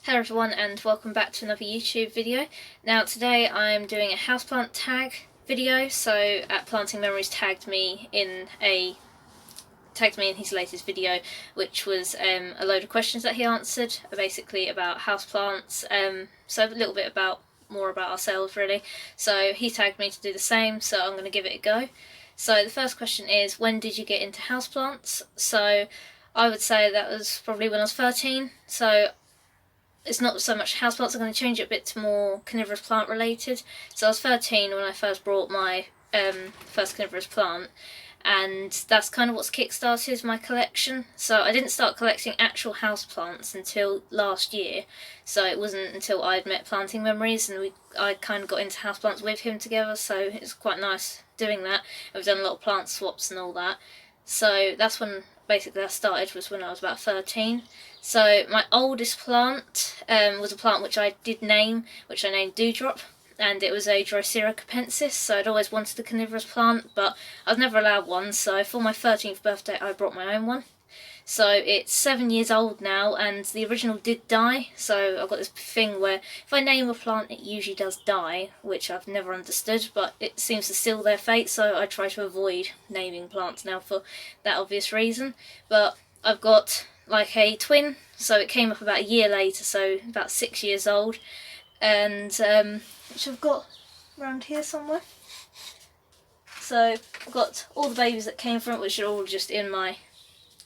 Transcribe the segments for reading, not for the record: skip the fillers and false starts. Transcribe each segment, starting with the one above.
Hello everyone and welcome back to another YouTube video. Now today I'm doing a houseplant tag video. So at Planting Memories tagged me in his latest video, which was a load of questions that he answered, basically about houseplants. So a little bit more about ourselves really. So he tagged me to do the same, so I'm going to give it a go. So the first question is, when did you get into houseplants? So I would say that was probably when I was 13. So it's not so much houseplants. I'm going to change it a bit to more carnivorous plant related. So I was 13 when I first brought my first carnivorous plant, and that's kind of what's kick-started my collection. So I didn't start collecting actual houseplants until last year. So it wasn't until I'd met Planting Memories and I kind of got into houseplants with him together. So it's quite nice doing that. We've done a lot of plant swaps and all that. So that's when basically that started, was when I was about 13. So my oldest plant was a plant which I did name, which I named Dewdrop, and it was a Drosera capensis. So I'd always wanted a carnivorous plant, but I was never allowed one, so for my 13th birthday I brought my own one. So it's 7 years old now, and the original did die. So I've got this thing where if I name a plant it usually does die, which I've never understood, but it seems to seal their fate, so I try to avoid naming plants now for that obvious reason. But I've got like a twin, so it came up about a year later, so about 6 years old, and which I've got around here somewhere. So I've got all the babies that came from it, which are all just in my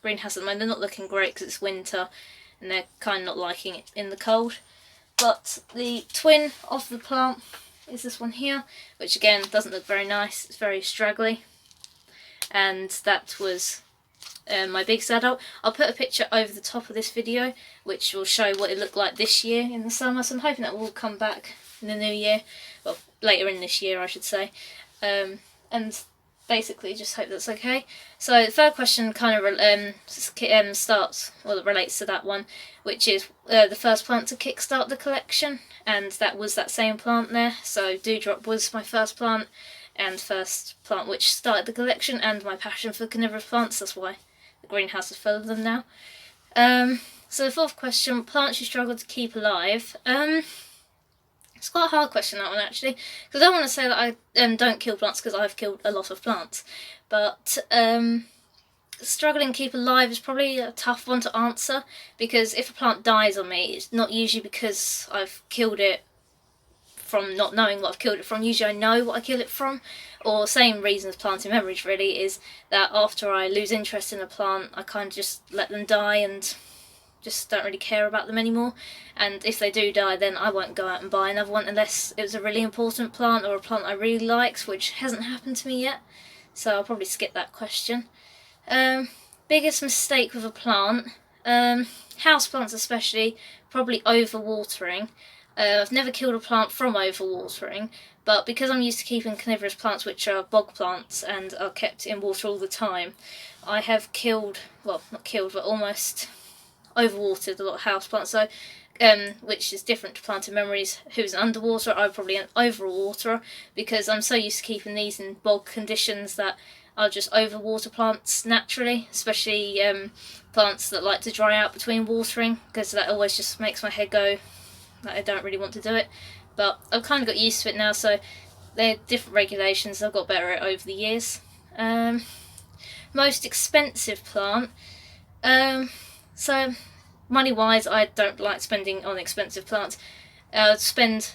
greenhouse at the moment. They're not looking great because it's winter and they're kind of not liking it in the cold. But the twin of the plant is this one here, which again doesn't look very nice. It's very straggly, and that was my biggest adult. I'll put a picture over the top of this video which will show what it looked like this year in the summer, so I'm hoping that will come back in the new year, well later in this year I should say, and basically just hope that's okay. So the third question kind of relates to that one, which is the first plant to kickstart the collection, and that was that same plant there. So Dewdrop was my first plant and first plant which started the collection, and my passion for carnivorous plants. That's why the greenhouse is full of them now. So the fourth question, plants you struggle to keep alive. It's quite a hard question, that one, actually, because I don't want to say that I don't kill plants, because I've killed a lot of plants, but struggling to keep alive is probably a tough one to answer, because if a plant dies on me, it's not usually because I've killed it from not knowing what I've killed it from. Usually I know what I killed it from, or same reason as Planting Memories really, is that after I lose interest in a plant, I kind of just let them die and just don't really care about them anymore. And if they do die, then I won't go out and buy another one unless it was a really important plant or a plant I really liked, which hasn't happened to me yet, so I'll probably skip that question. Biggest mistake with a plant, houseplants especially, probably overwatering. I've never killed a plant from overwatering, but because I'm used to keeping carnivorous plants which are bog plants and are kept in water all the time, I have killed, well not killed, but almost overwatered a lot of houseplants. So which is different to Planting Memories, who's an underwater. I'm probably an overwaterer, because I'm so used to keeping these in bog conditions that I'll just overwater plants naturally, especially plants that like to dry out between watering, because that always just makes my head go that I don't really want to do it. But I've kind of got used to it now, so they're different regulations. I've got better at it over the years. Most expensive plant. So money wise, I don't like spending on expensive plants. I spend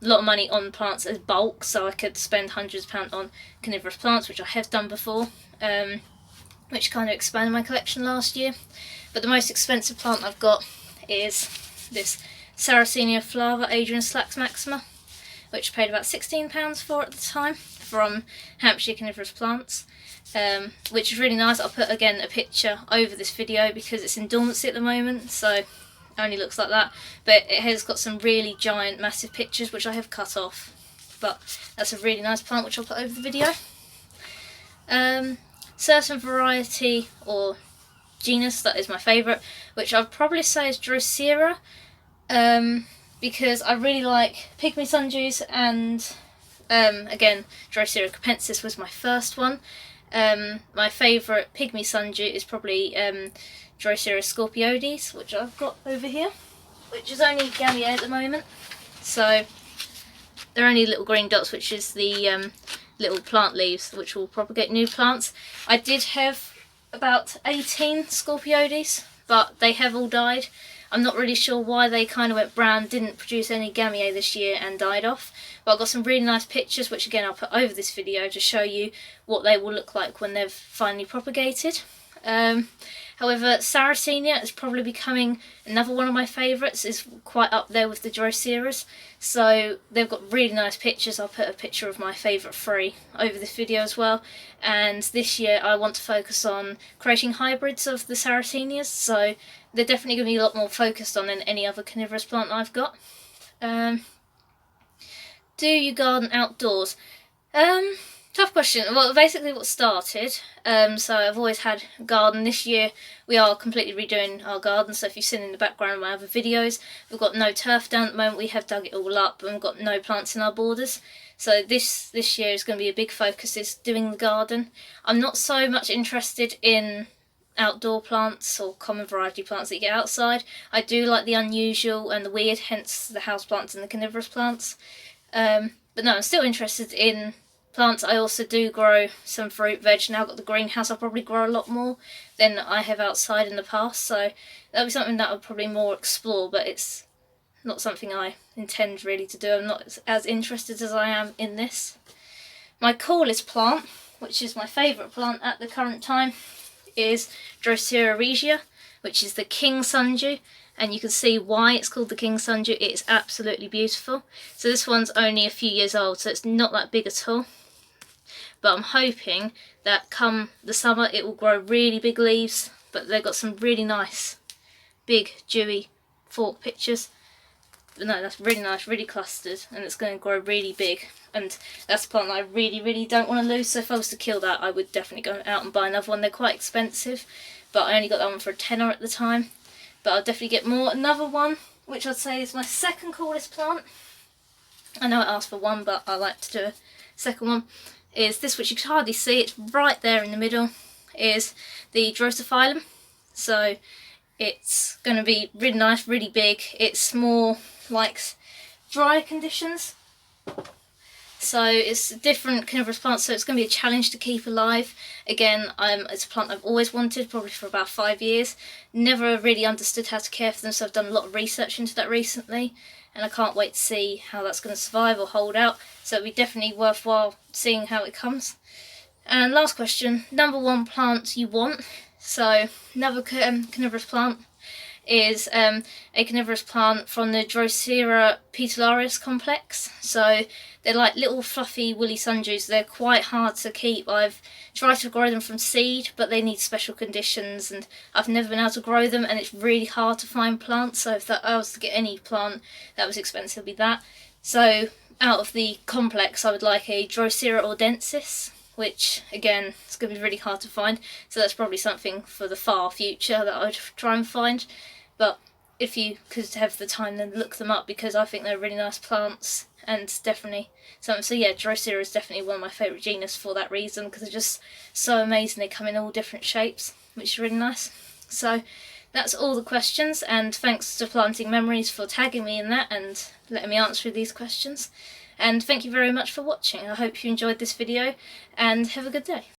a lot of money on plants as bulk, so I could spend hundreds of pounds on carnivorous plants, which I have done before, which kind of expanded my collection last year. But the most expensive plant I've got is this Sarracenia flava Adrian Slax Maxima, which I paid about £16 for at the time, from Hampshire Carnivorous Plants, which is really nice. I'll put again a picture over this video because it's in dormancy at the moment, so it only looks like that, but it has got some really giant massive pictures which I have cut off. But that's a really nice plant which I'll put over the video. Certain variety or genus that is my favourite, which I'd probably say is Drosera, because I really like pygmy sundews, and again Drosera capensis was my first one. My favourite pygmy sundew is probably Drosera scorpioides, which I've got over here. which is only Gambier at the moment. So they're only little green dots, which is the little plant leaves, which will propagate new plants. I did have about 18 Scorpiodes, but they have all died. I'm not really sure why they kind of went brown, didn't produce any Gambier this year and died off. But I've got some really nice pictures, which again I'll put over this video to show you what they will look like when they've finally propagated. However, Sarracenia is probably becoming another one of my favourites. It's quite up there with the Droceras. So they've got really nice pictures. I'll put a picture of my favourite 3 over this video as well. And this year I want to focus on creating hybrids of the Sarracenias. So they're definitely going to be a lot more focused on than any other carnivorous plant I've got. Do you garden outdoors? Tough question. Well, basically what started, so I've always had a garden. This year we are completely redoing our garden, so if you've seen in the background my other videos, we've got no turf down at the moment. We have dug it all up and we've got no plants in our borders. So this year is going to be a big focus, is doing the garden. I'm not so much interested in outdoor plants or common variety plants that you get outside. I do like the unusual and the weird, hence the houseplants and the carnivorous plants. But no, I'm still interested in plants. I also do grow some fruit, veg. Now I've got the greenhouse, I'll probably grow a lot more than I have outside in the past, so that'll be something that I'll probably more explore, but it's not something I intend really to do. I'm not as interested as I am in this. My coolest plant, which is my favourite plant at the current time, is Drosera regia, which is the king sundew. And you can see why it's called the king sundew. It's absolutely beautiful. So this one's only a few years old, so it's not that big at all. But I'm hoping that come the summer it will grow really big leaves. But they've got some really nice, big, dewy fork pictures. But no, that's really nice, really clustered, and it's going to grow really big. And that's a plant that I really, really don't want to lose. So if I was to kill that, I would definitely go out and buy another one. They're quite expensive, but I only got that one for a tenner at the time. But I'll definitely get more. Another one, which I'd say is my second coolest plant, I know I asked for one, but I like to do a second one, is this, which you can hardly see, it's right there in the middle, is the Drosophyllum. So it's going to be really nice, really big. It's more like dry conditions. So it's a different carnivorous plant, so it's going to be a challenge to keep alive. Again, it's a plant I've always wanted, probably for about 5 years. Never really understood how to care for them, so I've done a lot of research into that recently. And I can't wait to see how that's going to survive or hold out. So it'll be definitely worthwhile seeing how it comes. And last question, number 1 plant you want. So another carnivorous plant is a carnivorous plant from the Drosera petularius complex. So they're like little fluffy woolly sundews. They're quite hard to keep. I've tried to grow them from seed, but they need special conditions and I've never been able to grow them, and it's really hard to find plants. So if I was to get any plant that was expensive, it would be that. So out of the complex I would like a Drosera ordensis, which again it's going to be really hard to find. So that's probably something for the far future that I'd try and find. But if you could have the time, then look them up, because I think they're really nice plants and definitely something. So yeah, Drosera is definitely one of my favourite genus for that reason, because they're just so amazing. They come in all different shapes, which is really nice. So that's all the questions, and thanks to Planting Memories for tagging me in that and letting me answer these questions. And thank you very much for watching. I hope you enjoyed this video and have a good day.